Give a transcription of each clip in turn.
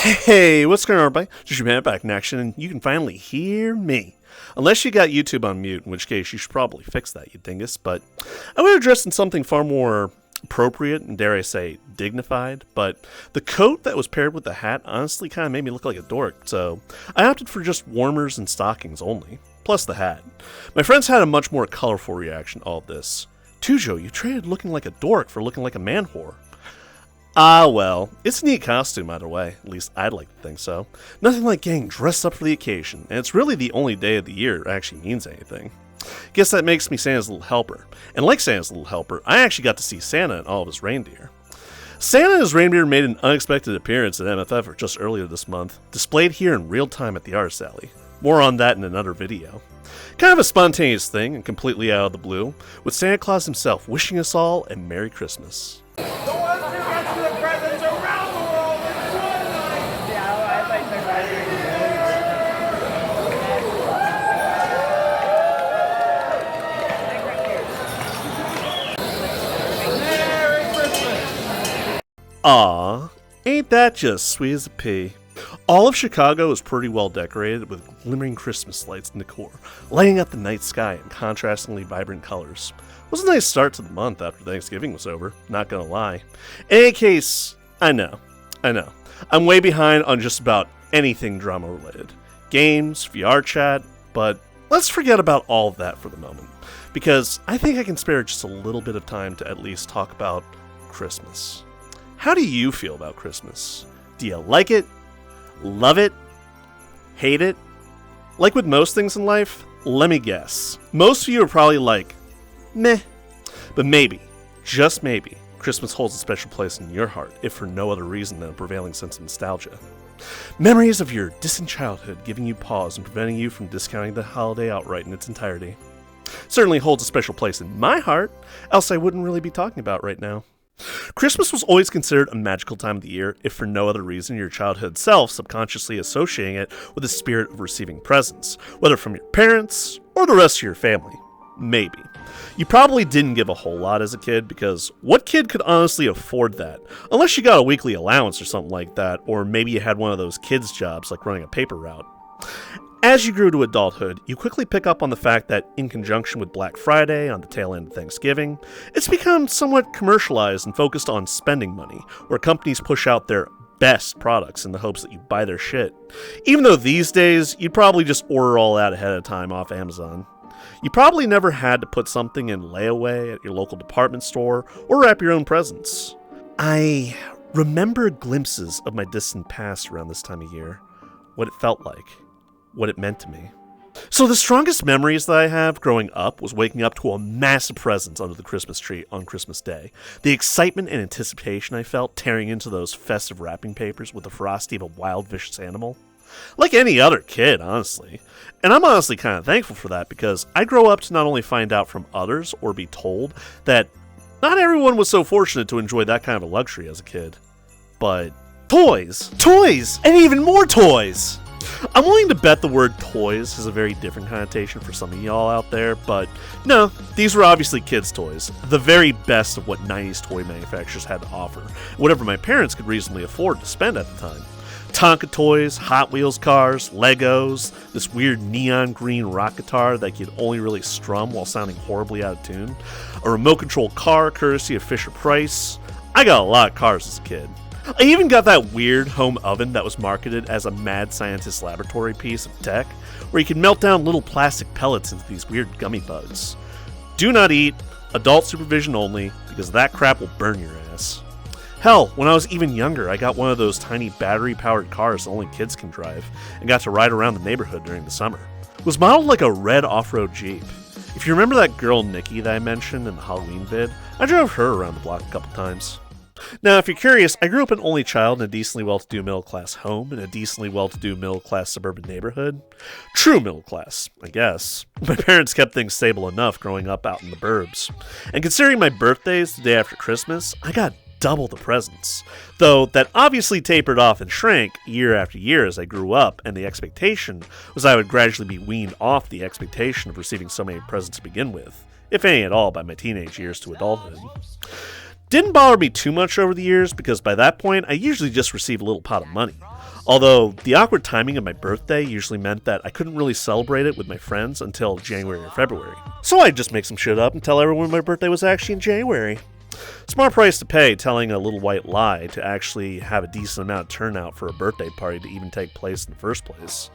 Hey, what's going on, everybody? TujoPanda back in action, and you can finally hear me. Unless you got YouTube on mute, in which case you should probably fix that, you dingus. But I would address in something far more appropriate and, dare I say, dignified. But the coat that was paired with the hat honestly kind of made me look like a dork, so I opted for just warmers and stockings only, plus the hat. My friends had a much more colorful reaction to all of this. Tujo, you traded looking like a dork for looking like a man whore. Ah, well, it's a neat costume either way, at least I'd like to think so. Nothing like getting dressed up for the occasion, and it's really the only day of the year it actually means anything. Guess that makes me Santa's little helper, and like Santa's little helper, I actually got to see Santa and all of his reindeer. Santa and his reindeer made an unexpected appearance at MFF just earlier this month, displayed here in real time at the Artist Alley. More on that in another video. Kind of a spontaneous thing and completely out of the blue, with Santa Claus himself wishing us all a Merry Christmas. Aw, ain't that just sweet as a pea? All of Chicago is pretty well decorated with glimmering Christmas lights and decor, lighting up the night sky in contrastingly vibrant colors. It was a nice start to the month after Thanksgiving was over, not gonna lie. In any case, I know. I'm way behind on just about anything drama related. Games, VR chat, but let's forget about all of that for the moment, because I think I can spare just a little bit of time to at least talk about Christmas. How do you feel about Christmas? Do you like it? Love it? Hate it? Like with most things in life, let me guess. Most of you are probably like, meh. But maybe, just maybe, Christmas holds a special place in your heart, if for no other reason than a prevailing sense of nostalgia. Memories of your distant childhood giving you pause and preventing you from discounting the holiday outright in its entirety. Certainly holds a special place in my heart, else I wouldn't really be talking about right now. Christmas was always considered a magical time of the year, if for no other reason your childhood self subconsciously associating it with the spirit of receiving presents, whether from your parents or the rest of your family. Maybe. You probably didn't give a whole lot as a kid, because what kid could honestly afford that? Unless you got a weekly allowance or something like that, or maybe you had one of those kids' jobs like running a paper route. As you grew to adulthood, you quickly pick up on the fact that, in conjunction with Black Friday on the tail end of Thanksgiving, it's become somewhat commercialized and focused on spending money, where companies push out their best products in the hopes that you buy their shit. Even though these days, you'd probably just order all that ahead of time off Amazon. You probably never had to put something in layaway at your local department store or wrap your own presents. I remember glimpses of my distant past around this time of year, what it felt like, what it meant to me. So the strongest memories that I have growing up was waking up to a massive presents under the Christmas tree on Christmas Day. The excitement and anticipation I felt tearing into those festive wrapping papers with the ferocity of a wild, vicious animal. Like any other kid, honestly. And I'm honestly kind of thankful for that, because I grow up to not only find out from others or be told that not everyone was so fortunate to enjoy that kind of a luxury as a kid. But toys! Toys! And even more toys! I'm willing to bet the word toys has a very different connotation for some of y'all out there, but no, these were obviously kids' toys, the very best of what 90s toy manufacturers had to offer, whatever my parents could reasonably afford to spend at the time. Tonka toys, Hot Wheels cars, Legos, this weird neon green rock guitar that you could only really strum while sounding horribly out of tune, a remote control car courtesy of Fisher-Price. I got a lot of cars as a kid. I even got that weird home oven that was marketed as a mad scientist laboratory piece of tech, where you could melt down little plastic pellets into these weird gummy bugs. Do not eat, adult supervision only, because that crap will burn your ass. Hell, when I was even younger, I got one of those tiny battery-powered cars that only kids can drive, and got to ride around the neighborhood during the summer. It was modeled like a red off-road Jeep. If you remember that girl Nikki that I mentioned in the Halloween vid, I drove her around the block a couple times. Now, if you're curious, I grew up an only child in a decently well-to-do middle-class home in a decently well-to-do middle-class suburban neighborhood. True middle class, I guess. My parents kept things stable enough growing up out in the burbs. And considering my birthday's the day after Christmas, I got double the presents. Though that obviously tapered off and shrank year after year as I grew up, and the expectation was I would gradually be weaned off the expectation of receiving so many presents to begin with, if any at all, by my teenage years to adulthood. Didn't bother me too much over the years because by that point I usually just received a little pot of money. Although the awkward timing of my birthday usually meant that I couldn't really celebrate it with my friends until January or February. So I'd just make some shit up and tell everyone my birthday was actually in January. Smart price to pay telling a little white lie to actually have a decent amount of turnout for a birthday party to even take place in the first place.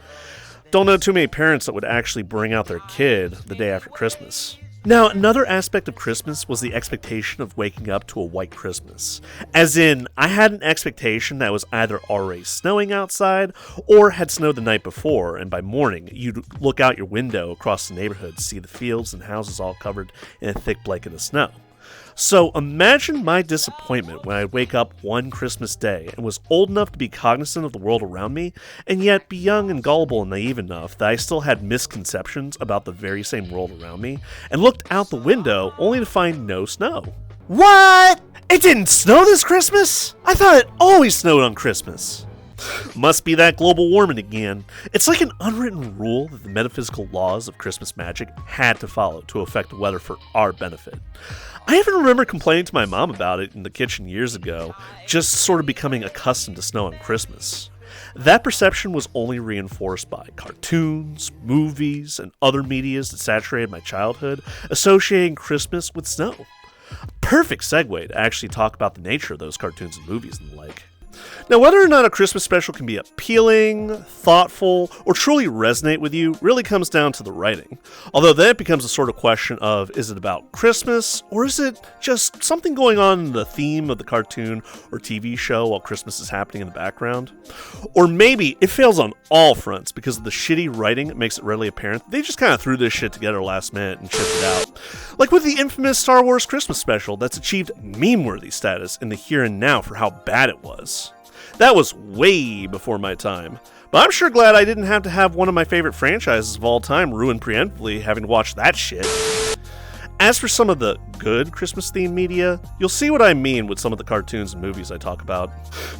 Don't know too many parents that would actually bring out their kid the day after Christmas. Now, another aspect of Christmas was the expectation of waking up to a white Christmas. As in, I had an expectation that it was either already snowing outside or had snowed the night before, and by morning, you'd look out your window across the neighborhood to see the fields and houses all covered in a thick blanket of snow. So imagine my disappointment when I wake up one Christmas day and was old enough to be cognizant of the world around me, and yet be young and gullible and naive enough that I still had misconceptions about the very same world around me, and looked out the window only to find no snow. What? It didn't snow this Christmas? I thought it always snowed on Christmas. Must be that global warming again. It's like an unwritten rule that the metaphysical laws of Christmas magic had to follow to affect the weather for our benefit. I even remember complaining to my mom about it in the kitchen years ago, just sort of becoming accustomed to snow on Christmas. That perception was only reinforced by cartoons, movies, and other medias that saturated my childhood, associating Christmas with snow. Perfect segue to actually talk about the nature of those cartoons and movies and the like. Now, whether or not a Christmas special can be appealing, thoughtful, or truly resonate with you really comes down to the writing. Although then it becomes a sort of question of, is it about Christmas, or is it just something going on in the theme of the cartoon or TV show while Christmas is happening in the background? Or maybe it fails on all fronts because of the shitty writing that makes it readily apparent they just kind of threw this shit together last minute and shipped it out. Like with the infamous Star Wars Christmas special that's achieved meme-worthy status in the here and now for how bad it was. That was way before my time, but I'm sure glad I didn't have to have one of my favorite franchises of all time ruined preemptively having to watch that shit. As for some of the good Christmas-themed media, you'll see what I mean with some of the cartoons and movies I talk about.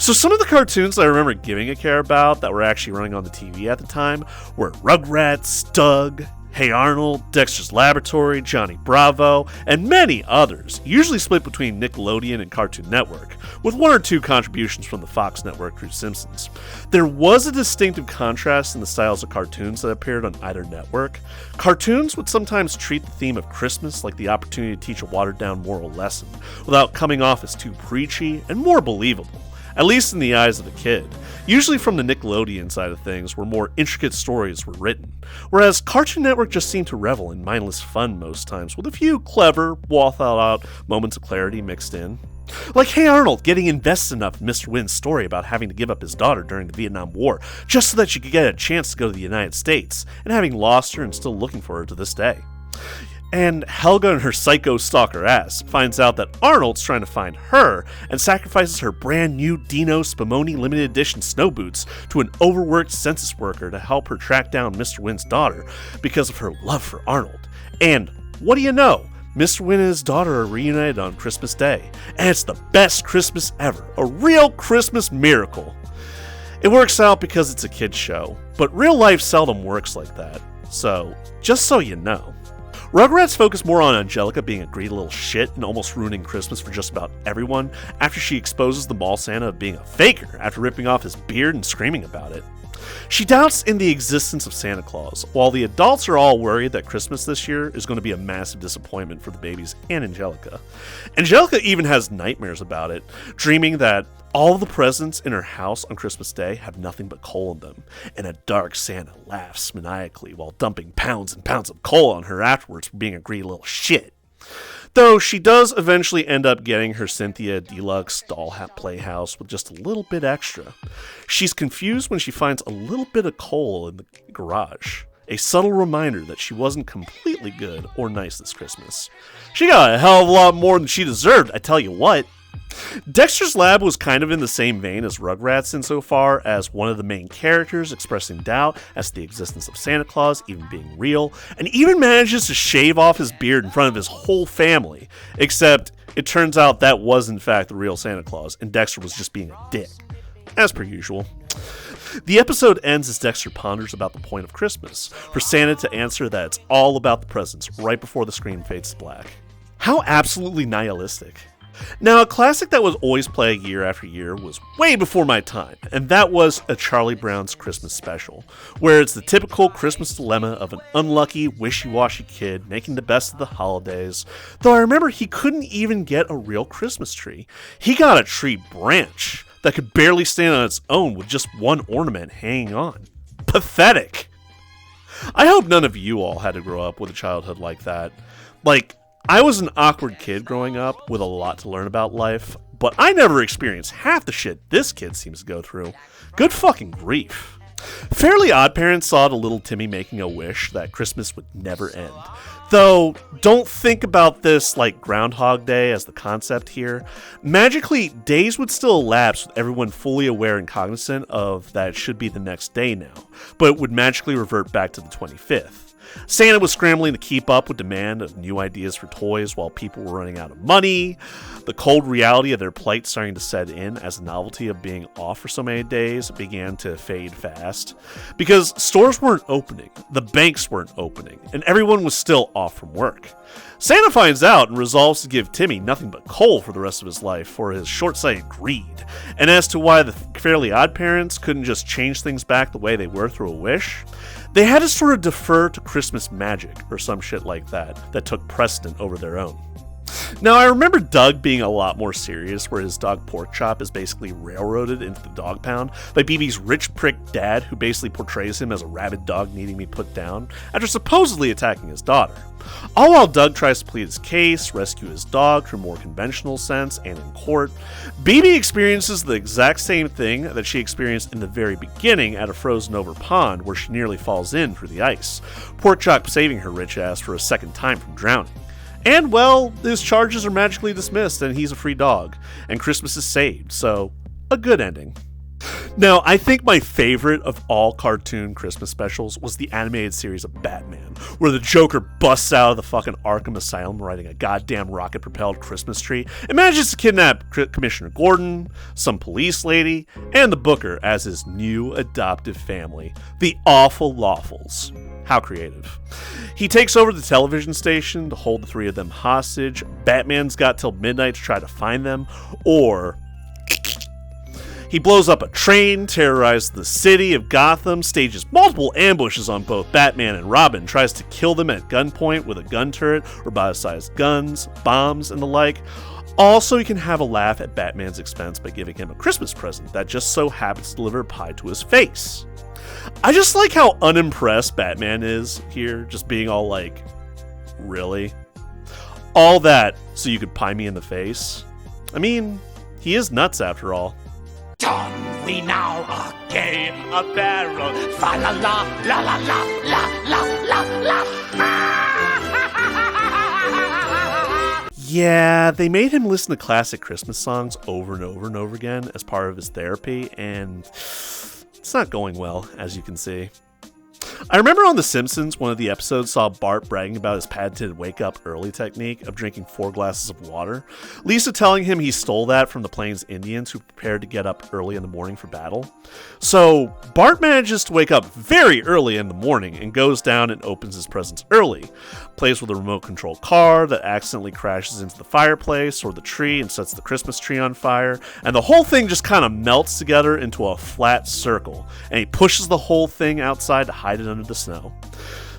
So some of the cartoons I remember giving a care about that were actually running on the TV at the time were Rugrats, Doug, Hey Arnold, Dexter's Laboratory, Johnny Bravo, and many others, usually split between Nickelodeon and Cartoon Network, with one or two contributions from the Fox network through Simpsons. There was a distinctive contrast in the styles of cartoons that appeared on either network. Cartoons would sometimes treat the theme of Christmas like the opportunity to teach a watered-down moral lesson, without coming off as too preachy and more believable. At least in the eyes of a kid. Usually from the Nickelodeon side of things, where more intricate stories were written. Whereas Cartoon Network just seemed to revel in mindless fun most times, with a few clever, well-thought-out moments of clarity mixed in. Like Hey Arnold getting invested enough in Mr. Wynn's story about having to give up his daughter during the Vietnam War, just so that she could get a chance to go to the United States, and having lost her and still looking for her to this day. And Helga and her psycho stalker ass finds out that Arnold's trying to find her and sacrifices her brand new Dino Spumoni limited edition snow boots to an overworked census worker to help her track down Mr. Wynn's daughter because of her love for Arnold. And what do you know? Mr. Wynn and his daughter are reunited on Christmas Day, and it's the best Christmas ever, a real Christmas miracle. It works out because it's a kid's show, but real life seldom works like that, so just so you know. Rugrats focus more on Angelica being a greedy little shit and almost ruining Christmas for just about everyone after she exposes the mall Santa of being a faker after ripping off his beard and screaming about it. She doubts in the existence of Santa Claus, while the adults are all worried that Christmas this year is going to be a massive disappointment for the babies and Angelica. Angelica even has nightmares about it, dreaming that all the presents in her house on Christmas Day have nothing but coal in them, and a dark Santa laughs maniacally while dumping pounds and pounds of coal on her afterwards for being a greedy little shit. Though she does eventually end up getting her Cynthia Deluxe doll playhouse with just a little bit extra. She's confused when she finds a little bit of coal in the garage, a subtle reminder that she wasn't completely good or nice this Christmas. She got a hell of a lot more than she deserved, I tell you what. Dexter's Lab was kind of in the same vein as Rugrats insofar as one of the main characters expressing doubt as to the existence of Santa Claus even being real, and even manages to shave off his beard in front of his whole family, except it turns out that was in fact the real Santa Claus, and Dexter was just being a dick, as per usual. The episode ends as Dexter ponders about the point of Christmas, for Santa to answer that it's all about the presents right before the screen fades to black. How absolutely nihilistic. Now, a classic that was always played year after year was way before my time, and that was A Charlie Brown's Christmas Special, where it's the typical Christmas dilemma of an unlucky, wishy-washy kid making the best of the holidays, though I remember he couldn't even get a real Christmas tree. He got a tree branch that could barely stand on its own with just one ornament hanging on. Pathetic! I hope none of you all had to grow up with a childhood like that. I was an awkward kid growing up with a lot to learn about life, but I never experienced half the shit this kid seems to go through. Good fucking grief. Fairly Odd Parents saw the little Timmy making a wish that Christmas would never end. Though, don't think about this like Groundhog Day as the concept here. Magically, days would still elapse with everyone fully aware and cognizant of that it should be the next day now, but it would magically revert back to the 25th. Santa was scrambling to keep up with demand of new ideas for toys while people were running out of money, the cold reality of their plight starting to set in as the novelty of being off for so many days began to fade fast. Because stores weren't opening, the banks weren't opening, and everyone was still off from work. Santa finds out and resolves to give Timmy nothing but coal for the rest of his life for his short-sighted greed. And as to why the Fairly Odd Parents couldn't just change things back the way they were through a wish, they had to sort of defer to Christmas magic or some shit like that took precedent over their own. Now, I remember Doug being a lot more serious, where his dog Porkchop is basically railroaded into the dog pound by BB's rich prick dad, who basically portrays him as a rabid dog needing to be put down after supposedly attacking his daughter. All while Doug tries to plead his case, rescue his dog through a more conventional sense, and in court, BB experiences the exact same thing that she experienced in the very beginning at a frozen-over pond where she nearly falls in through the ice, Porkchop saving her rich ass for a second time from drowning. And, well, his charges are magically dismissed and he's a free dog, and Christmas is saved, so a good ending. Now, I think my favorite of all cartoon Christmas specials was the animated series of Batman, where the Joker busts out of the fucking Arkham Asylum riding a goddamn rocket-propelled Christmas tree and manages to kidnap Commissioner Gordon, some police lady, and the Booker as his new adoptive family, the Awful Lawfuls. How creative. He takes over the television station to hold the three of them hostage. Batman's got till midnight to try to find them, or he blows up a train, terrorizes the city of Gotham, stages multiple ambushes on both Batman and Robin, tries to kill them at gunpoint with a gun turret, roboticized guns, bombs, and the like. Also, you can have a laugh at Batman's expense by giving him a Christmas present that just so happens to deliver a pie to his face. I just like how unimpressed Batman is here, just being all like, really? All that so you could pie me in the face? I mean, he is nuts after all. Don we now are gay apparel, fa la la la la la la la la la. Yeah, they made him listen to classic Christmas songs over and over and over again as part of his therapy, and it's not going well, as you can see. I remember on The Simpsons, one of the episodes saw Bart bragging about his patented wake-up-early technique of drinking 4 glasses of water, Lisa telling him he stole that from the Plains Indians who prepared to get up early in the morning for battle. So, Bart manages to wake up very early in the morning and goes down and opens his presents early, plays with a remote-control car that accidentally crashes into the fireplace or the tree and sets the Christmas tree on fire, and the whole thing just kind of melts together into a flat circle, and he pushes the whole thing outside to hide it under the snow.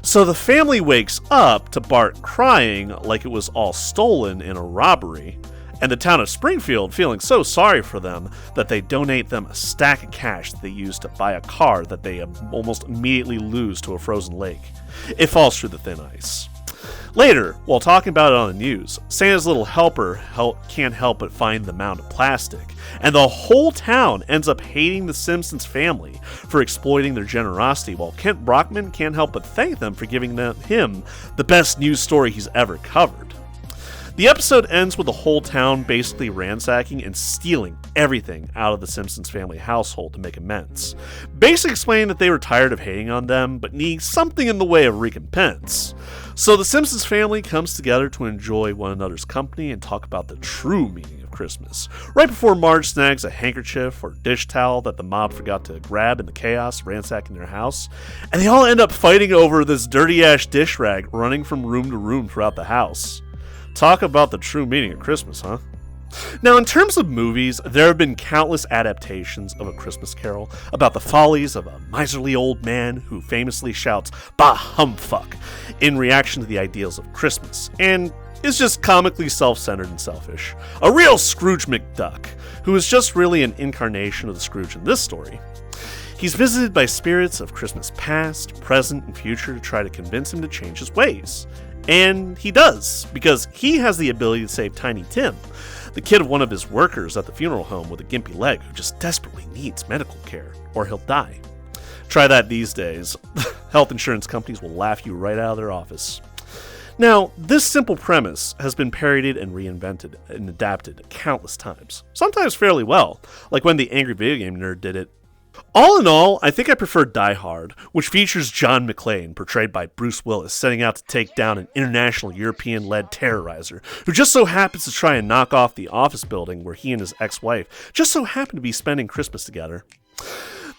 So the family wakes up to Bart crying like it was all stolen in a robbery, and the town of Springfield feeling so sorry for them that they donate them a stack of cash that they use to buy a car that they almost immediately lose to a frozen lake. It falls through the thin ice. Later, while talking about it on the news, Santa's little helper can't help but find the mound of plastic, and the whole town ends up hating the Simpsons family for exploiting their generosity, while Kent Brockman can't help but thank them for giving him the best news story he's ever covered. The episode ends with the whole town basically ransacking and stealing everything out of the Simpsons family household to make amends, basically explaining that they were tired of hating on them but need something in the way of recompense. So the Simpsons family comes together to enjoy one another's company and talk about the true meaning of Christmas, right before Marge snags a handkerchief or dish towel that the mob forgot to grab in the chaos ransacking their house, and they all end up fighting over this dirty-ass dish rag running from room to room throughout the house. Talk about the true meaning of Christmas, huh? Now, in terms of movies, there have been countless adaptations of A Christmas Carol about the follies of a miserly old man who famously shouts, "Bah humbug," in reaction to the ideals of Christmas, and is just comically self-centered and selfish. A real Scrooge McDuck, who is just really an incarnation of the Scrooge in this story. He's visited by spirits of Christmas past, present, and future to try to convince him to change his ways. And he does, because he has the ability to save Tiny Tim, the kid of one of his workers at the funeral home with a gimpy leg who just desperately needs medical care, or he'll die. Try that these days. Health insurance companies will laugh you right out of their office. Now, this simple premise has been parodied and reinvented and adapted countless times, sometimes fairly well, like when the Angry Video Game Nerd did it. All in all, I think I prefer Die Hard, which features John McClane, portrayed by Bruce Willis, setting out to take down an international European-led terrorizer, who just so happens to try and knock off the office building where he and his ex-wife just so happen to be spending Christmas together.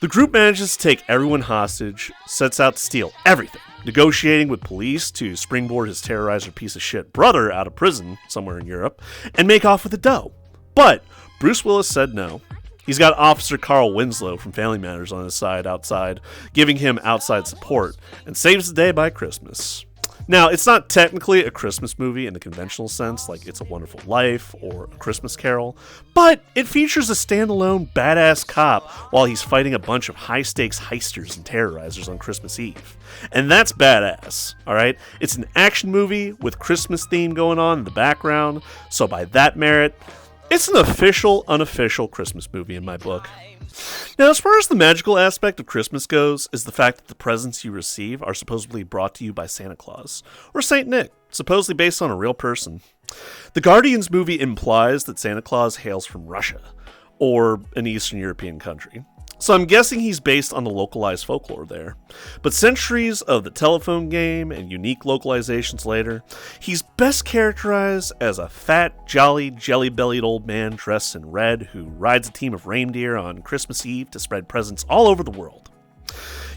The group manages to take everyone hostage, sets out to steal everything, negotiating with police to springboard his terrorizer piece of shit brother out of prison somewhere in Europe, and make off with the dough. But Bruce Willis said no. He's got Officer Carl Winslow from Family Matters on his side outside, giving him outside support, and saves the day by Christmas. Now, it's not technically a Christmas movie in the conventional sense, like It's a Wonderful Life or A Christmas Carol, but it features a standalone badass cop while he's fighting a bunch of high-stakes heisters and terrorizers on Christmas Eve. And that's badass, alright? It's an action movie with Christmas theme going on in the background, so by that merit, it's an official, unofficial Christmas movie in my book. Now, as far as the magical aspect of Christmas goes, is the fact that the presents you receive are supposedly brought to you by Santa Claus, or Saint Nick, supposedly based on a real person. The Guardians movie implies that Santa Claus hails from Russia, or an Eastern European country. So I'm guessing he's based on the localized folklore there. But centuries of the telephone game and unique localizations later, he's best characterized as a fat, jolly, jelly-bellied old man dressed in red who rides a team of reindeer on Christmas Eve to spread presents all over the world.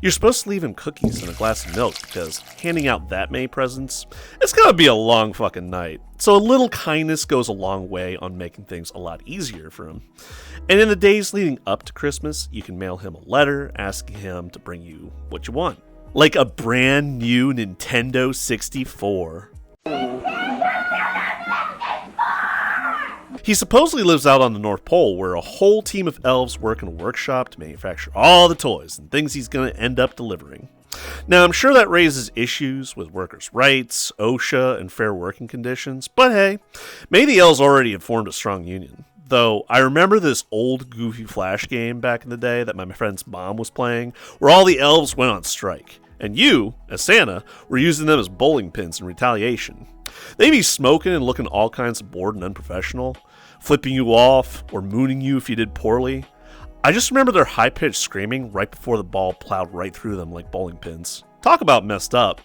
You're supposed to leave him cookies and a glass of milk because handing out that many presents, it's gonna be a long fucking night. So a little kindness goes a long way on making things a lot easier for him. And in the days leading up to Christmas, you can mail him a letter asking him to bring you what you want. Like a brand new Nintendo 64. He supposedly lives out on the North Pole, where a whole team of elves work in a workshop to manufacture all the toys and things he's going to end up delivering. Now, I'm sure that raises issues with workers' rights, OSHA, and fair working conditions, but hey, maybe the elves already have formed a strong union. Though, I remember this old goofy Flash game back in the day that my friend's mom was playing, where all the elves went on strike, and you, as Santa, were using them as bowling pins in retaliation. They'd be smoking and looking all kinds of bored and unprofessional, flipping you off, or mooning you if you did poorly. I just remember their high-pitched screaming right before the ball plowed right through them like bowling pins. Talk about messed up.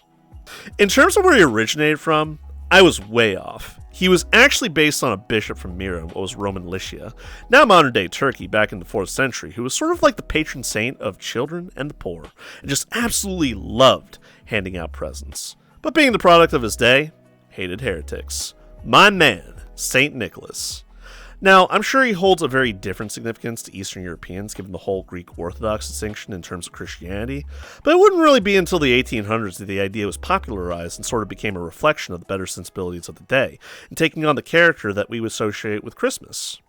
In terms of where he originated from, I was way off. He was actually based on a bishop from Myra, what was Roman Lycia, now modern-day Turkey, back in the 4th century, who was sort of like the patron saint of children and the poor, and just absolutely loved handing out presents. But being the product of his day, hated heretics. My man, Saint Nicholas. Now, I'm sure he holds a very different significance to Eastern Europeans, given the whole Greek Orthodox distinction in terms of Christianity, but it wouldn't really be until the 1800s that the idea was popularized and sort of became a reflection of the better sensibilities of the day, and taking on the character that we would associate with Christmas.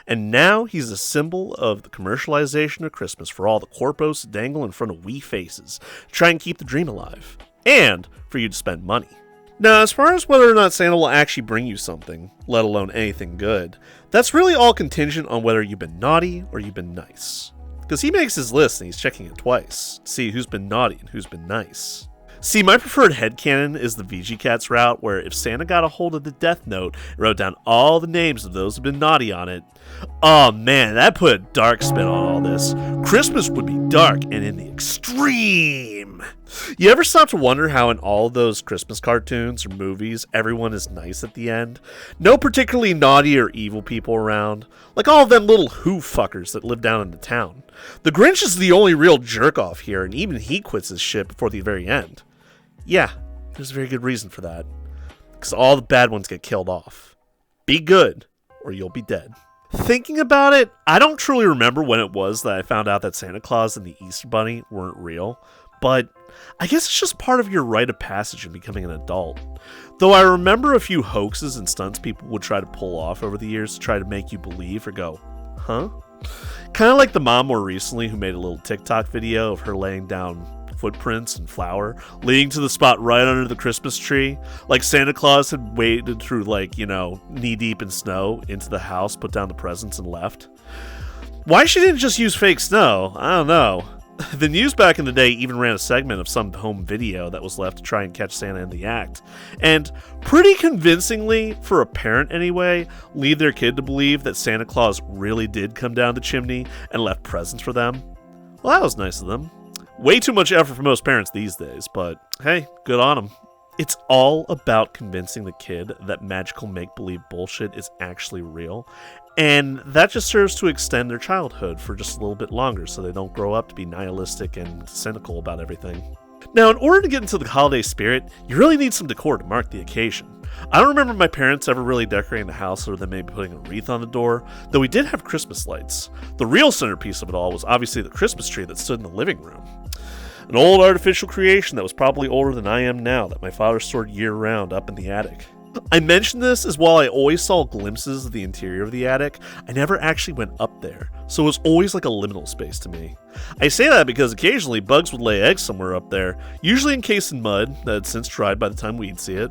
And now he's a symbol of the commercialization of Christmas for all the corpos to dangle in front of wee faces, to try and keep the dream alive, and for you to spend money. Now, as far as whether or not Santa will actually bring you something, let alone anything good, that's really all contingent on whether you've been naughty or you've been nice. Because he makes his list and he's checking it twice to see who's been naughty and who's been nice. See, my preferred headcanon is the VG Cats route, where if Santa got a hold of the Death Note and wrote down all the names of those who've been naughty on it, oh man, that put a dark spin on all this. Christmas would be dark and in the extreme. You ever stop to wonder how in all those Christmas cartoons or movies, everyone is nice at the end? No particularly naughty or evil people around. Like all of them little who fuckers that live down in the town. The Grinch is the only real jerk-off here, and even he quits his shit before the very end. Yeah, there's a very good reason for that. Because all the bad ones get killed off. Be good, or you'll be dead. Thinking about it, I don't truly remember when it was that I found out that Santa Claus and the Easter Bunny weren't real, but I guess it's just part of your rite of passage in becoming an adult. Though I remember a few hoaxes and stunts people would try to pull off over the years to try to make you believe or go, huh? Kind of like the mom more recently who made a little TikTok video of her laying down footprints and flour leading to the spot right under the Christmas tree, like Santa Claus had waded through knee deep in snow into the house, put down the presents and left. Why she didn't just use fake snow, I don't know. The news back in the day even ran a segment of some home video that was left to try and catch Santa in the act, and pretty convincingly, for a parent anyway, lead their kid to believe that Santa Claus really did come down the chimney and left presents for them. Well, that was nice of them. Way too much effort for most parents these days, but hey, good on them. It's all about convincing the kid that magical make-believe bullshit is actually real, and that just serves to extend their childhood for just a little bit longer so they don't grow up to be nihilistic and cynical about everything. Now, in order to get into the holiday spirit, you really need some decor to mark the occasion. I don't remember my parents ever really decorating the house other than maybe putting a wreath on the door, though we did have Christmas lights. The real centerpiece of it all was obviously the Christmas tree that stood in the living room. An old artificial creation that was probably older than I am now that my father stored year-round up in the attic. I mention this as while I always saw glimpses of the interior of the attic, I never actually went up there, so it was always like a liminal space to me. I say that because occasionally bugs would lay eggs somewhere up there, usually encased in mud that had since dried by the time we'd see it.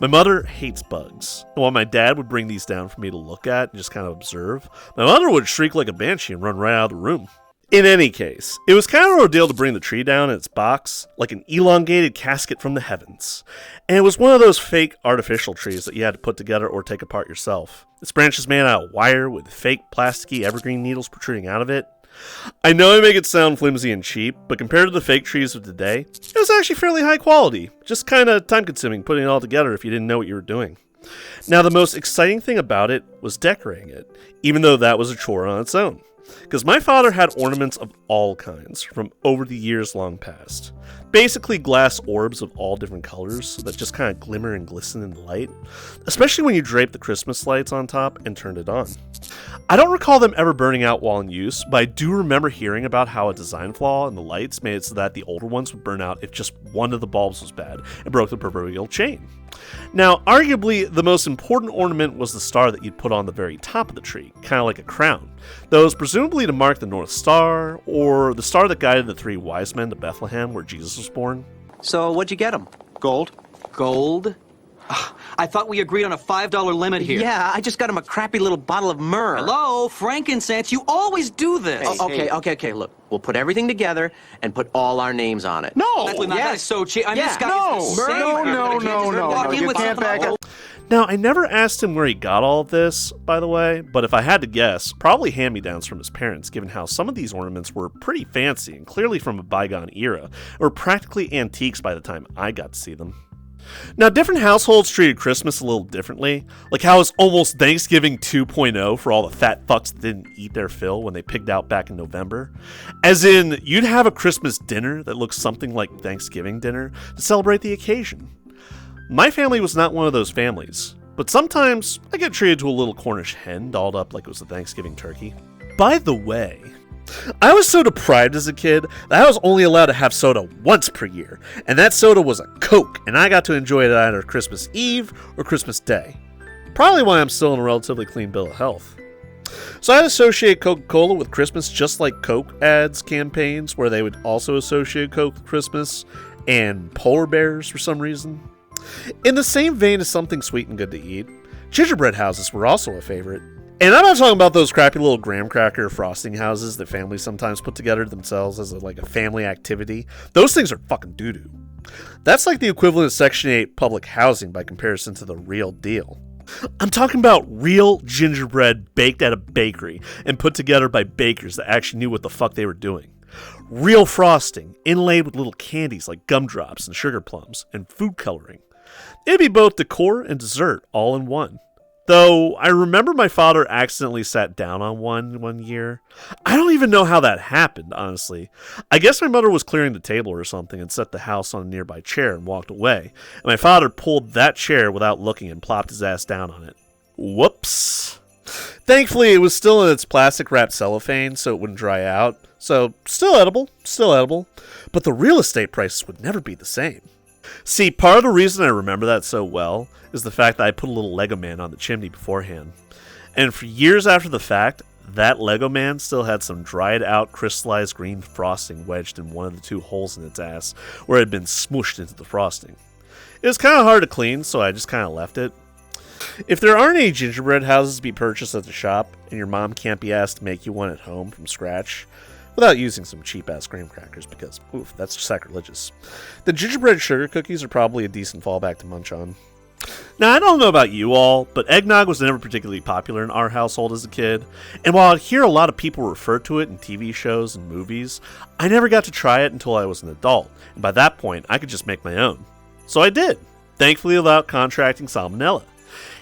My mother hates bugs, and while my dad would bring these down for me to look at and just kind of observe, my mother would shriek like a banshee and run right out of the room. In any case, it was kind of an ordeal to bring the tree down in its box, like an elongated casket from the heavens. And it was one of those fake artificial trees that you had to put together or take apart yourself. Its branches made out of wire with fake plasticky evergreen needles protruding out of it. I know I make it sound flimsy and cheap, but compared to the fake trees of today, it was actually fairly high quality. Just kind of time consuming putting it all together if you didn't know what you were doing. Now, the most exciting thing about it was decorating it, even though that was a chore on its own. Because my father had ornaments of all kinds from over the years long past. Basically glass orbs of all different colors that just kind of glimmer and glisten in the light, especially when you drape the Christmas lights on top and turned it on. I don't recall them ever burning out while in use, but I do remember hearing about how a design flaw in the lights made it so that the older ones would burn out if just one of the bulbs was bad and broke the proverbial chain. Now, arguably, the most important ornament was the star that you'd put on the very top of the tree, kind of like a crown, though it was presumably to mark the North Star, or the star that guided the 3 wise men to Bethlehem where Jesus was born. So, what'd you get him? Gold. Gold? I thought we agreed on a $5 limit here. Yeah, I just got him a crappy little bottle of myrrh. Hello, frankincense. You always do this. Okay, look. We'll put everything together and put all our names on it. No! That is so cheap. I mean, this guy is insane. No. You can't back up. Now, I never asked him where he got all of this, by the way, but if I had to guess, probably hand-me-downs from his parents, given how some of these ornaments were pretty fancy and clearly from a bygone era, or practically antiques by the time I got to see them. Now, different households treated Christmas a little differently, like how it's almost Thanksgiving 2.0 for all the fat fucks that didn't eat their fill when they pigged out back in November. As in, you'd have a Christmas dinner that looks something like Thanksgiving dinner to celebrate the occasion. My family was not one of those families, but sometimes I get treated to a little Cornish hen dolled up like it was a Thanksgiving turkey. By the way, I was so deprived as a kid that I was only allowed to have soda once per year, and that soda was a Coke, and I got to enjoy it either Christmas Eve or Christmas Day. Probably why I'm still in a relatively clean bill of health. So I'd associate Coca-Cola with Christmas just like Coke ads campaigns where they would also associate Coke with Christmas, and polar bears for some reason. In the same vein as something sweet and good to eat, gingerbread houses were also a favorite. And I'm not talking about those crappy little graham cracker frosting houses that families sometimes put together themselves as a family activity. Those things are fucking doo-doo. That's like the equivalent of Section 8 public housing by comparison to the real deal. I'm talking about real gingerbread baked at a bakery and put together by bakers that actually knew what the fuck they were doing. Real frosting, inlaid with little candies like gumdrops and sugar plums, and food coloring. It'd be both decor and dessert all in one. Though, I remember my father accidentally sat down on one year. I don't even know how that happened, honestly. I guess my mother was clearing the table or something and set the house on a nearby chair and walked away, and my father pulled that chair without looking and plopped his ass down on it. Whoops. Thankfully, it was still in its plastic-wrapped cellophane, so it wouldn't dry out. So, still edible. But the real estate prices would never be the same. See, part of the reason I remember that so well is the fact that I put a little Lego man on the chimney beforehand. And for years after the fact, that Lego man still had some dried-out, crystallized green frosting wedged in one of the 2 holes in its ass, where it had been smooshed into the frosting. It was kind of hard to clean, so I just kind of left it. If there aren't any gingerbread houses to be purchased at the shop, and your mom can't be asked to make you one at home from scratch, without using some cheap-ass graham crackers, because, oof, that's sacrilegious, the gingerbread sugar cookies are probably a decent fallback to munch on. Now, I don't know about you all, but eggnog was never particularly popular in our household as a kid, and while I'd hear a lot of people refer to it in TV shows and movies, I never got to try it until I was an adult, and by that point, I could just make my own. So I did, thankfully without contracting salmonella.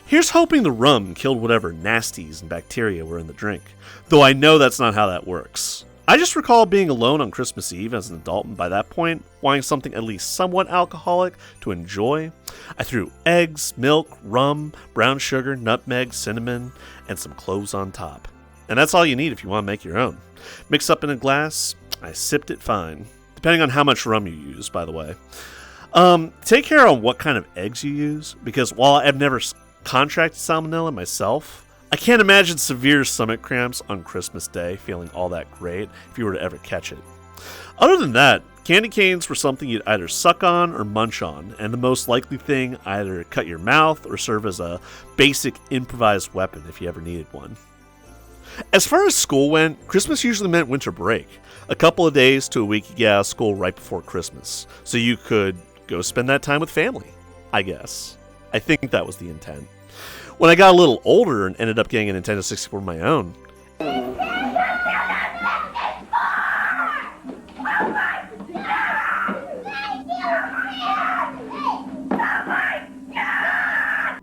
Here's hoping the rum killed whatever nasties and bacteria were in the drink, though I know that's not how that works. I just recall being alone on Christmas Eve as an adult, and by that point, wanting something at least somewhat alcoholic to enjoy. I threw eggs, milk, rum, brown sugar, nutmeg, cinnamon, and some cloves on top. And that's all you need if you want to make your own. Mix up in a glass, I sipped it fine. Depending on how much rum you use, by the way. Take care on what kind of eggs you use, because while I've never contracted salmonella myself, I can't imagine severe stomach cramps on Christmas Day feeling all that great if you were to ever catch it. Other than that, candy canes were something you'd either suck on or munch on, and the most likely thing either cut your mouth or serve as a basic improvised weapon if you ever needed one. As far as school went, Christmas usually meant winter break. A couple of days to a week you get out of school right before Christmas, so you could go spend that time with family, I guess. I think that was the intent. When I got a little older and ended up getting a Nintendo 64 of my own,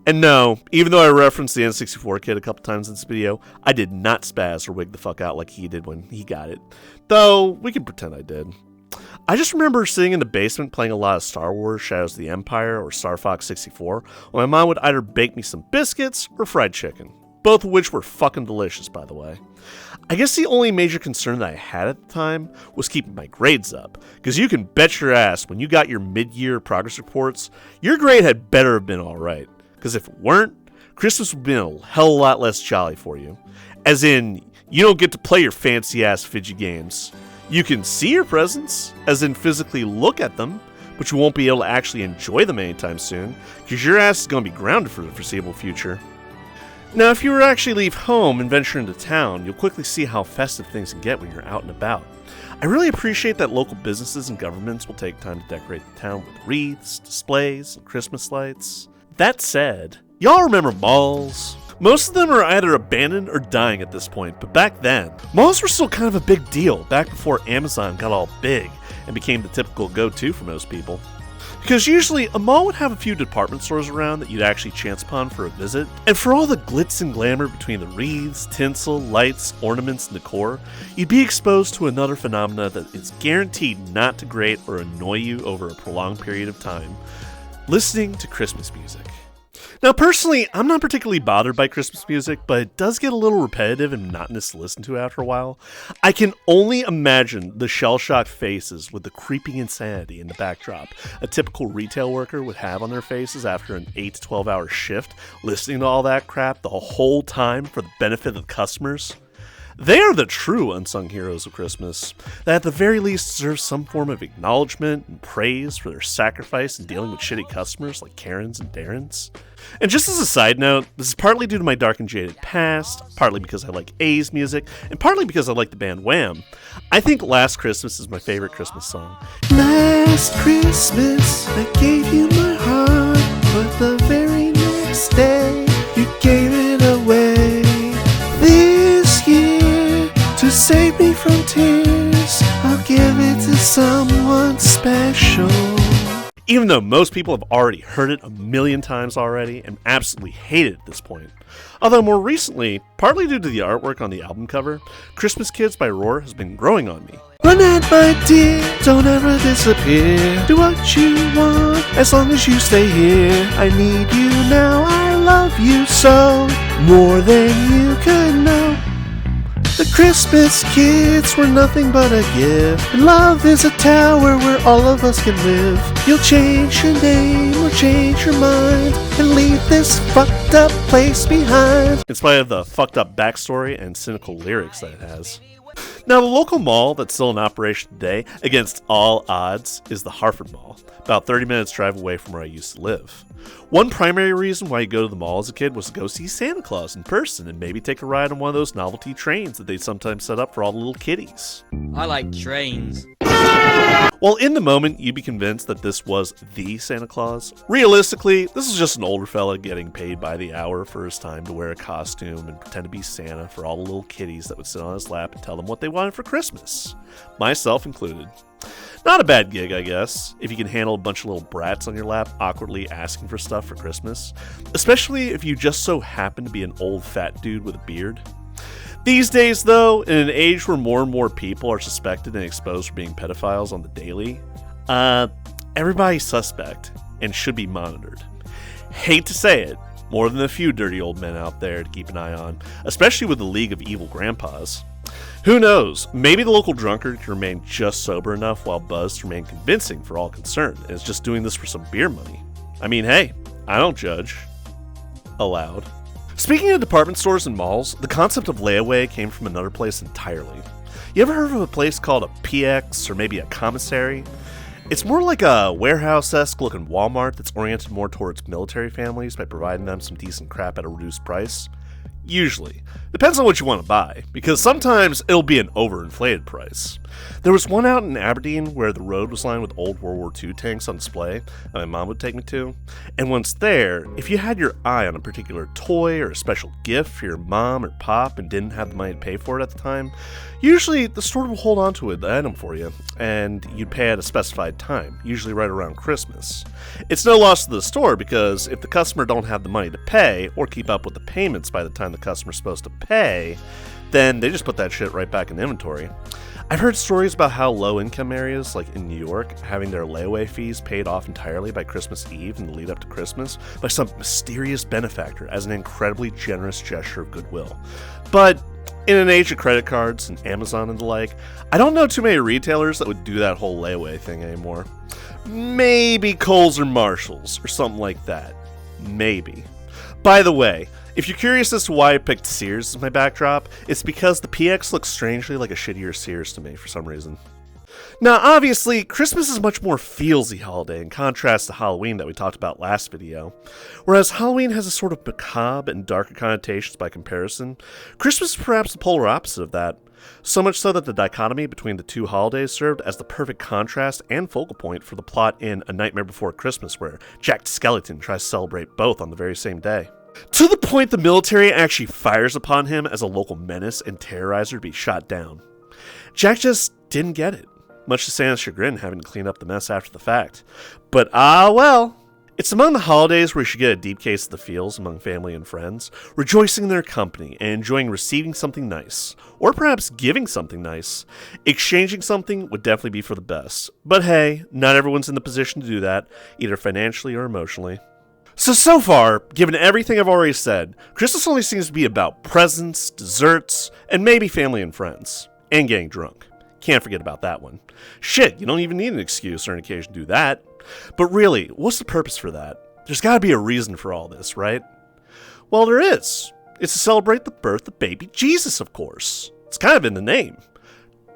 and no, even though I referenced the N64 kid a couple times in this video, I did not spaz or wig the fuck out like he did when he got it. Though, we can pretend I did. I just remember sitting in the basement playing a lot of Star Wars, Shadows of the Empire, or Star Fox 64, while my mom would either bake me some biscuits or fried chicken. Both of which were fucking delicious, by the way. I guess the only major concern that I had at the time was keeping my grades up, because you can bet your ass when you got your mid-year progress reports, your grade had better have been alright, because if it weren't, Christmas would be a hell of a lot less jolly for you. As in, you don't get to play your fancy-ass fidget games. You can see your presents, as in physically look at them, but you won't be able to actually enjoy them anytime soon, because your ass is going to be grounded for the foreseeable future. Now, if you were to actually leave home and venture into town, you'll quickly see how festive things can get when you're out and about. I really appreciate that local businesses and governments will take time to decorate the town with wreaths, displays, and Christmas lights. That said, y'all remember malls? Most of them are either abandoned or dying at this point, but back then, malls were still kind of a big deal back before Amazon got all big and became the typical go-to for most people. Because usually, a mall would have a few department stores around that you'd actually chance upon for a visit, and for all the glitz and glamour between the wreaths, tinsel, lights, ornaments, and decor, you'd be exposed to another phenomena that is guaranteed not to grate or annoy you over a prolonged period of time: listening to Christmas music. Now, personally, I'm not particularly bothered by Christmas music, but it does get a little repetitive and monotonous to listen to after a while. I can only imagine the shell-shocked faces with the creeping insanity in the backdrop a typical retail worker would have on their faces after an 8 to 12 hour shift, listening to all that crap the whole time for the benefit of the customers. They are the true unsung heroes of Christmas, that at the very least deserve some form of acknowledgement and praise for their sacrifice in dealing with shitty customers like Karens and Darrens. And just as a side note, this is partly due to my dark and jaded past, partly because I like A's music, and partly because I like the band Wham. I think Last Christmas is my favorite Christmas song. Last Christmas, I gave you my heart, but the very next day, you gave it away. This year, to save me from tears, I'll give it to someone special. Even though most people have already heard it a million times already and absolutely hate it at this point. Although more recently, partly due to the artwork on the album cover, Christmas Kids by Roar has been growing on me. Run out, my dear, don't ever disappear. Do what you want, as long as you stay here. I need you now, I love you so, more than you could know. The Christmas kids were nothing but a gift, and love is a tower where all of us can live. You'll change your name or change your mind, and leave this fucked up place behind. In spite of the fucked up backstory and cynical lyrics that it has. Now, the local mall that's still in operation today, against all odds, is the Harford Mall, about 30 minutes drive away from where I used to live. One primary reason why you go to the mall as a kid was to go see Santa Claus in person and maybe take a ride on one of those novelty trains that they sometimes set up for all the little kiddies. I like trains. While in the moment you'd be convinced that this was the Santa Claus, realistically, this is just an older fella getting paid by the hour for his time to wear a costume and pretend to be Santa for all the little kiddies that would sit on his lap and tell them what they wanted for Christmas. Myself included. Not a bad gig, I guess, if you can handle a bunch of little brats on your lap awkwardly asking for stuff for Christmas, especially if you just so happen to be an old fat dude with a beard. These days, though, in an age where more and more people are suspected and exposed for being pedophiles on the daily, everybody's suspect and should be monitored. Hate to say it, more than a few dirty old men out there to keep an eye on, especially with the League of Evil Grandpas. Who knows, maybe the local drunkard can remain just sober enough while buzzed to remain convincing for all concerned, and is just doing this for some beer money. I mean, hey, I don't judge. Aloud. Speaking of department stores and malls, the concept of layaway came from another place entirely. You ever heard of a place called a PX or maybe a commissary? It's more like a warehouse-esque looking Walmart that's oriented more towards military families by providing them some decent crap at a reduced price. Usually. Depends on what you want to buy, because sometimes it'll be an overinflated price. There was one out in Aberdeen where the road was lined with old World War II tanks on display that my mom would take me to, and once there, if you had your eye on a particular toy or a special gift for your mom or pop and didn't have the money to pay for it at the time, usually the store will hold on to the item for you, and you'd pay at a specified time, usually right around Christmas. It's no loss to the store because if the customer don't have the money to pay or keep up with the payments by the time the customer's supposed to pay, then they just put that shit right back in inventory. I've heard stories about how low-income areas, like in New York, having their layaway fees paid off entirely by Christmas Eve in the lead up to Christmas by some mysterious benefactor as an incredibly generous gesture of goodwill. But in an age of credit cards and Amazon and the like, I don't know too many retailers that would do that whole layaway thing anymore. Maybe Kohl's or Marshall's or something like that. Maybe. By the way, if you're curious as to why I picked Sears as my backdrop, it's because the PX looks strangely like a shittier Sears to me for some reason. Now, obviously, Christmas is a much more feelsy holiday in contrast to Halloween that we talked about last video. Whereas Halloween has a sort of macabre and darker connotations by comparison, Christmas is perhaps the polar opposite of that. So much so that the dichotomy between the two holidays served as the perfect contrast and focal point for the plot in A Nightmare Before Christmas, where Jack Skellington tries to celebrate both on the very same day. To the point the military actually fires upon him as a local menace and terrorizer to be shot down. Jack just didn't get it, much to Santa's chagrin having to clean up the mess after the fact. But well. It's among the holidays where you should get a deep case of the feels among family and friends, rejoicing in their company and enjoying receiving something nice, or perhaps giving something nice. Exchanging something would definitely be for the best. But hey, not everyone's in the position to do that, either financially or emotionally. So far, given everything I've already said, Christmas only seems to be about presents, desserts, and maybe family and friends. And getting drunk. Can't forget about that one. Shit, you don't even need an excuse or an occasion to do that. But really, what's the purpose for that? There's gotta be a reason for all this, right? Well, there is. It's to celebrate the birth of baby Jesus, of course. It's kind of in the name.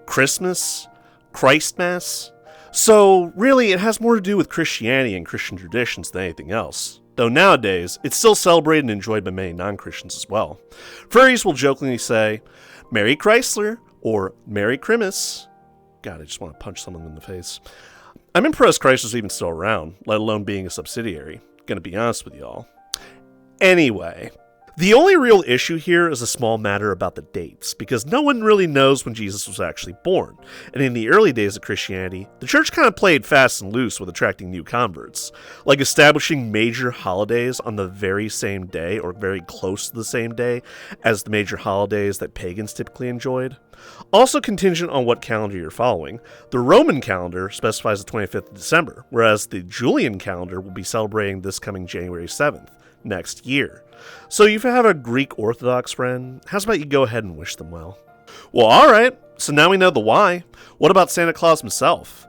Christmas, Christmas. So, really, it has more to do with Christianity and Christian traditions than anything else. Though nowadays, it's still celebrated and enjoyed by many non-Christians as well. Furries will jokingly say, Merry Chrysler, or Merry Christmas. God, I just want to punch someone in the face. I'm impressed Chrysler's even still around, let alone being a subsidiary. Gonna be honest with y'all. Anyway, the only real issue here is a small matter about the dates, because no one really knows when Jesus was actually born, and in the early days of Christianity, the church kind of played fast and loose with attracting new converts, like establishing major holidays on the very same day, or very close to the same day, as the major holidays that pagans typically enjoyed. Also contingent on what calendar you're following, the Roman calendar specifies the 25th of December, whereas the Julian calendar will be celebrating this coming January 7th, next year. So if you have a Greek Orthodox friend, how's about you go ahead and wish them well? Well, alright, so now we know the why. What about Santa Claus himself?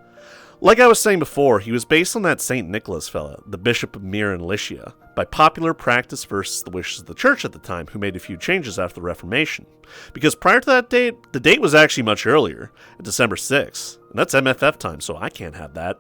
Like I was saying before, he was based on that St. Nicholas fella, the Bishop of Myra and Lycia, by popular practice versus the wishes of the church at the time, who made a few changes after the Reformation. Because prior to that date, the date was actually much earlier, December 6th, and that's MFF time, so I can't have that.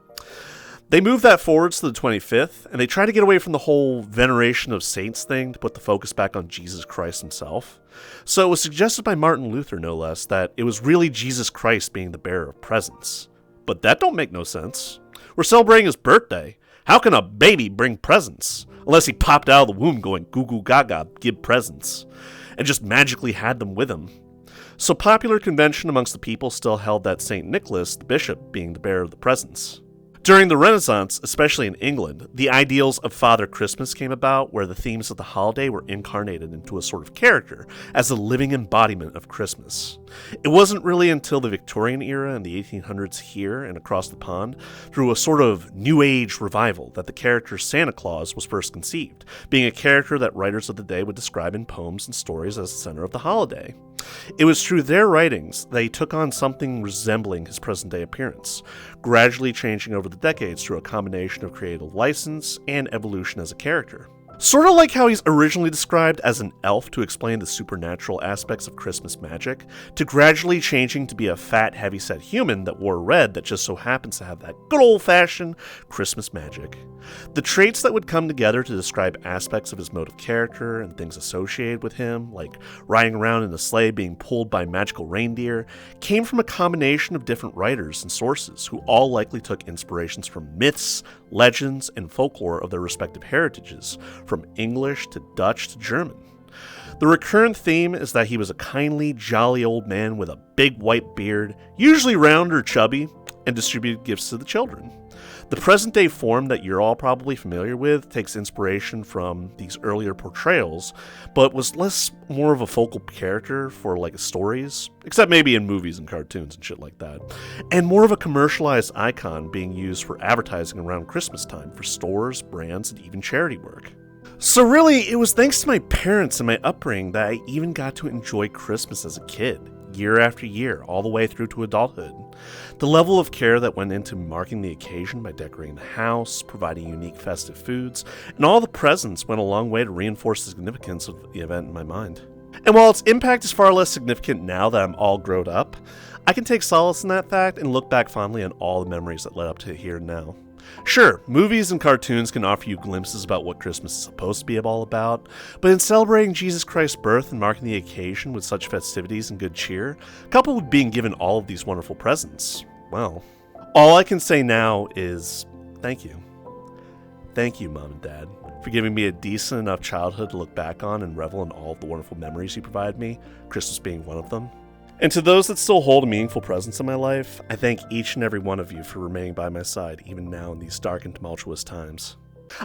They moved that forwards to the 25th, and they tried to get away from the whole veneration of saints thing to put the focus back on Jesus Christ himself. So it was suggested by Martin Luther, no less, that it was really Jesus Christ being the bearer of presents. But that don't make no sense. We're celebrating his birthday. How can a baby bring presents? Unless he popped out of the womb going goo goo gaga, give presents, and just magically had them with him. So popular convention amongst the people still held that St. Nicholas, the bishop, being the bearer of the presents. During the Renaissance, especially in England, the ideals of Father Christmas came about, where the themes of the holiday were incarnated into a sort of character as a living embodiment of Christmas. It wasn't really until the Victorian era in the 1800s here and across the pond, through a sort of New Age revival, that the character Santa Claus was first conceived, being a character that writers of the day would describe in poems and stories as the center of the holiday. It was through their writings that he took on something resembling his present-day appearance, gradually changing over the decades through a combination of creative license and evolution as a character. Sort of like how he's originally described as an elf to explain the supernatural aspects of Christmas magic, to gradually changing to be a fat, heavy-set human that wore red that just so happens to have that good old-fashioned Christmas magic. The traits that would come together to describe aspects of his mode of character and things associated with him, like riding around in a sleigh being pulled by magical reindeer, came from a combination of different writers and sources who all likely took inspirations from myths, legends, and folklore of their respective heritages, from English to Dutch to German. The recurrent theme is that he was a kindly, jolly old man with a big white beard, usually round or chubby, and distributed gifts to the children. The present-day form that you're all probably familiar with takes inspiration from these earlier portrayals, but was more of a focal character for like stories, except maybe in movies and cartoons and shit like that, and more of a commercialized icon being used for advertising around Christmas time for stores, brands, and even charity work. So really, it was thanks to my parents and my upbringing that I even got to enjoy Christmas as a kid, year after year, all the way through to adulthood. The level of care that went into marking the occasion by decorating the house, providing unique festive foods, and all the presents went a long way to reinforce the significance of the event in my mind. And while its impact is far less significant now that I'm all grown up, I can take solace in that fact and look back fondly on all the memories that led up to here and now. Sure, movies and cartoons can offer you glimpses about what Christmas is supposed to be all about, but in celebrating Jesus Christ's birth and marking the occasion with such festivities and good cheer, coupled with being given all of these wonderful presents, well, all I can say now is thank you. Thank you, Mom and Dad, for giving me a decent enough childhood to look back on and revel in all of the wonderful memories you provided me, Christmas being one of them. And to those that still hold a meaningful presence in my life, I thank each and every one of you for remaining by my side, even now in these dark and tumultuous times.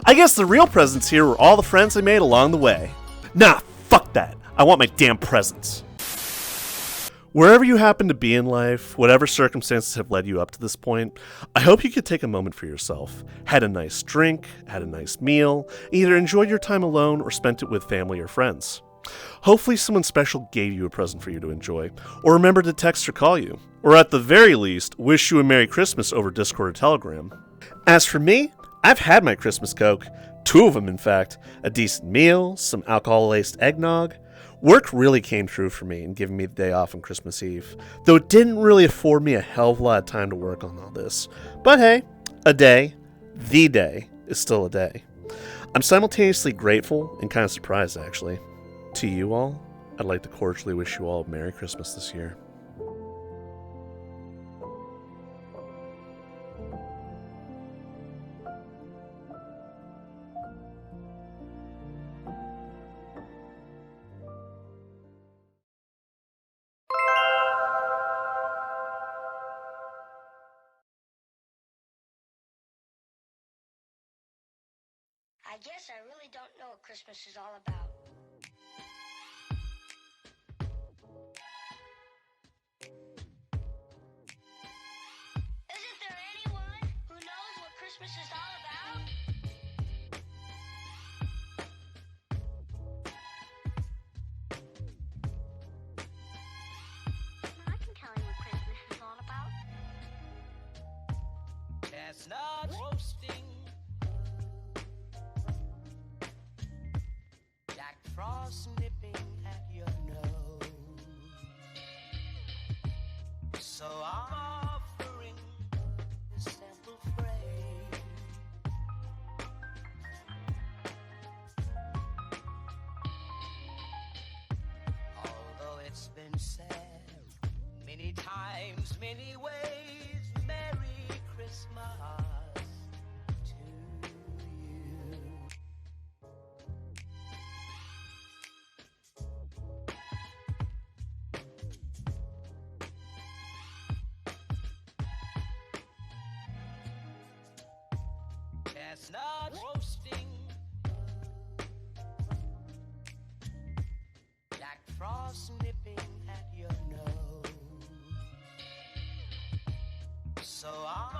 I guess the real presents here were all the friends I made along the way. Nah, fuck that. I want my damn presents. Wherever you happen to be in life, whatever circumstances have led you up to this point, I hope you could take a moment for yourself, had a nice drink, had a nice meal, either enjoyed your time alone or spent it with family or friends. Hopefully someone special gave you a present for you to enjoy, or remembered to text or call you, or at the very least, wish you a Merry Christmas over Discord or Telegram. As for me, I've had my Christmas Coke, 2 of them in fact, a decent meal, some alcohol-laced eggnog. Work really came through for me in giving me the day off on Christmas Eve, though it didn't really afford me a hell of a lot of time to work on all this. But hey, a day, the day, is still a day. I'm simultaneously grateful and kind of surprised actually. To you all, I'd like to cordially wish you all a Merry Christmas this year. I guess I really don't know what Christmas is all about. Isn't there anyone who knows what Christmas is all about? chestnut roasting, Jack Frost nipping at your nose. So I'm offering this simple phrase. Although it's been said many times, many ways, Merry Christmas to you. Chestnut roasting, Jack Frost nipping at your nose. So I'm